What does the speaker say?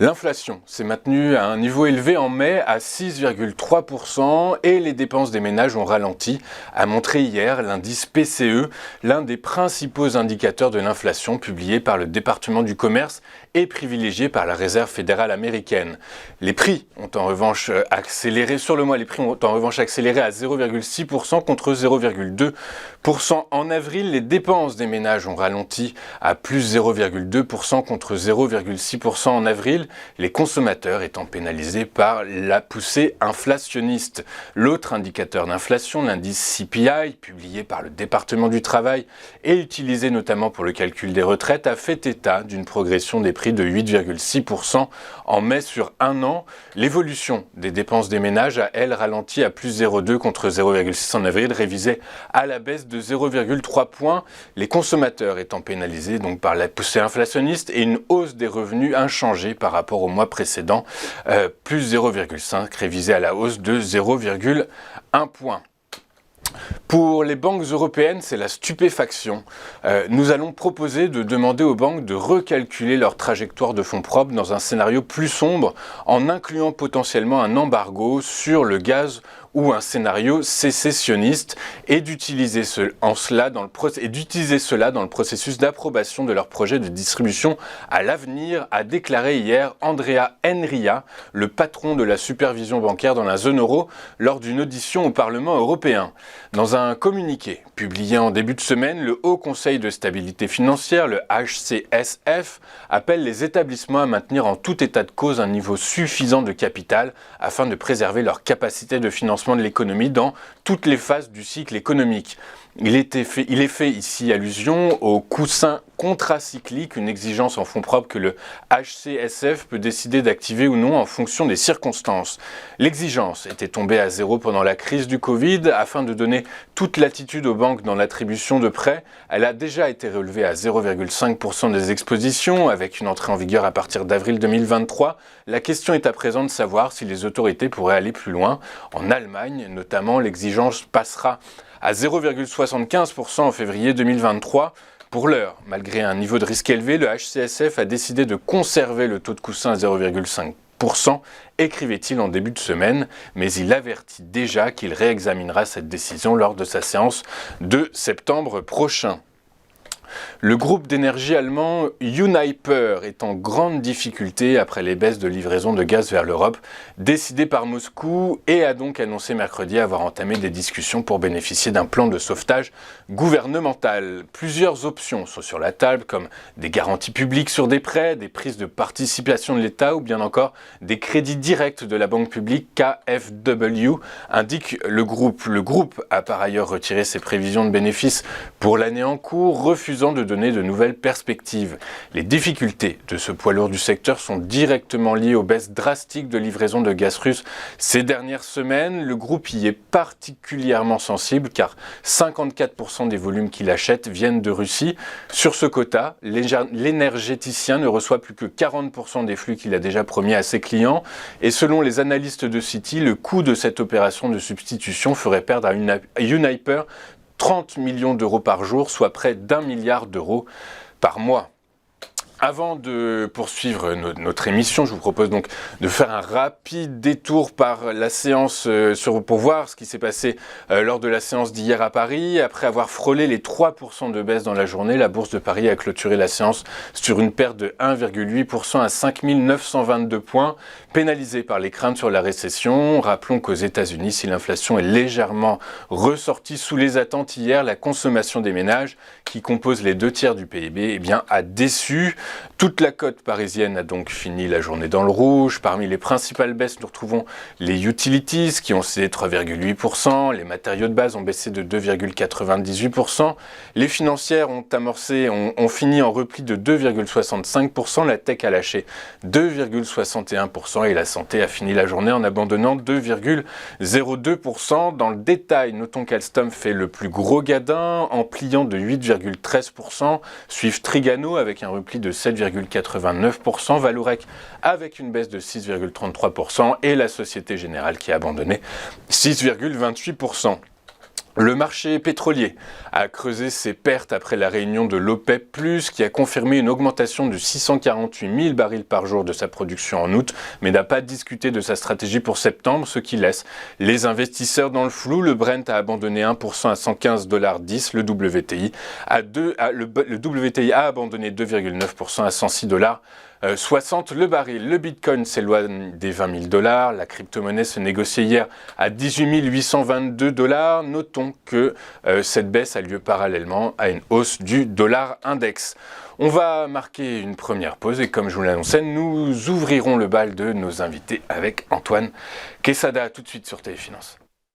L'inflation s'est maintenue à un niveau élevé en mai à 6,3% et les dépenses des ménages ont ralenti, a montré hier l'indice PCE, l'un des principaux indicateurs de l'inflation publié par le département du commerce et privilégié par la Réserve fédérale américaine. Les prix ont en revanche accéléré sur le mois, les prix ont en revanche accéléré à 0,6% contre 0,2% en avril. Les dépenses des ménages ont ralenti à plus 0,2% contre 0,6% en avril. Les consommateurs étant pénalisés par la poussée inflationniste. L'autre indicateur d'inflation, l'indice CPI, publié par le département du travail et utilisé notamment pour le calcul des retraites, a fait état d'une progression des prix de 8,6% en mai sur un an. L'évolution des dépenses des ménages a, elle, ralenti à plus 0,2 contre 0,6 en avril, révisé à la baisse de 0,3 points. Les consommateurs étant pénalisés donc par la poussée inflationniste et une hausse des revenus inchangée par rapport au mois précédent, plus 0,5, révisé à la hausse de 0,1 point. Pour les banques européennes, c'est la stupéfaction. Nous allons proposer de demander aux banques de recalculer leur trajectoire de fonds propres dans un scénario plus sombre en incluant potentiellement un embargo sur le gaz ou un scénario sécessionniste et d'utiliser cela dans le processus d'approbation de leur projet de distribution à l'avenir, a déclaré hier Andrea Enria, le patron de la supervision bancaire dans la zone euro, lors d'une audition au Parlement européen. Dans un communiqué publié en début de semaine, le Haut Conseil de stabilité financière, le HCSF, appelle les établissements à maintenir en tout état de cause un niveau suffisant de capital afin de préserver leur capacité de financement de l'économie dans toutes les phases du cycle économique. Il est fait ici allusion au coussin contracyclique, une exigence en fonds propres que le HCSF peut décider d'activer ou non en fonction des circonstances. L'exigence était tombée à zéro pendant la crise du Covid. Afin de donner toute latitude aux banques dans l'attribution de prêts, elle a déjà été relevée à 0,5% des expositions, avec une entrée en vigueur à partir d'avril 2023. La question est à présent de savoir si les autorités pourraient aller plus loin. En Allemagne, notamment, l'exigence passera à 0,75% en février 2023. Pour l'heure, malgré un niveau de risque élevé, le HCSF a décidé de conserver le taux de coussin à 0,5%, écrivait-il en début de semaine, mais il avertit déjà qu'il réexaminera cette décision lors de sa séance de septembre prochain. Le groupe d'énergie allemand Uniper est en grande difficulté après les baisses de livraison de gaz vers l'Europe décidées par Moscou et a donc annoncé mercredi avoir entamé des discussions pour bénéficier d'un plan de sauvetage gouvernemental. Plusieurs options sont sur la table comme des garanties publiques sur des prêts, des prises de participation de l'État ou bien encore des crédits directs de la banque publique KfW, indique le groupe. Le groupe a par ailleurs retiré ses prévisions de bénéfices pour l'année en cours, refusant de donner de nouvelles perspectives. Les difficultés de ce poids lourd du secteur sont directement liées aux baisses drastiques de livraison de gaz russe ces dernières semaines. Le groupe y est particulièrement sensible car 54% des volumes qu'il achète viennent de Russie. Sur ce quota, l'énergéticien ne reçoit plus que 40% des flux qu'il a déjà promis à ses clients et selon les analystes de Citi, le coût de cette opération de substitution ferait perdre à Uniper 30 millions d'euros par jour, soit près d'1 milliard d'euros par mois. Avant de poursuivre notre émission, je vous propose donc de faire un rapide détour par la séance pour voir ce qui s'est passé lors de la séance d'hier à Paris. Après avoir frôlé les 3% de baisse dans la journée, la Bourse de Paris a clôturé la séance sur une perte de 1,8% à 5 922 points, pénalisée par les craintes sur la récession. Rappelons qu'aux États-Unis, si l'inflation est légèrement ressortie sous les attentes hier, la consommation des ménages, qui compose les 2/3 du PIB, a déçu. Toute la côte parisienne a donc fini la journée dans le rouge. Parmi les principales baisses, nous retrouvons les utilities qui ont cédé 3,8%, les matériaux de base ont baissé de 2,98%, les financières ont fini en repli de 2,65%, la tech a lâché 2,61% et la santé a fini la journée en abandonnant 2,02%. Dans le détail, notons qu'Alstom fait le plus gros gadin en pliant de 8,13%, suivent Trigano avec un repli de 7,89%, Vallourec avec une baisse de 6,33% et la Société Générale qui a abandonné 6,28%. Le marché pétrolier a creusé ses pertes après la réunion de l'OPEP+, qui a confirmé une augmentation de 648 000 barils par jour de sa production en août, mais n'a pas discuté de sa stratégie pour septembre, ce qui laisse les investisseurs dans le flou. Le Brent a abandonné 1% à 115,10 $, le WTI a abandonné 2,9% à 106,60 $. Le baril, le Bitcoin s'éloigne des 20 000 $. La crypto-monnaie se négociait hier à 18 822 $. Notons que cette baisse a lieu parallèlement à une hausse du dollar index. On va marquer une première pause et comme je vous l'annonçais, nous ouvrirons le bal de nos invités avec Antoine Quesada tout de suite sur Téléfinance.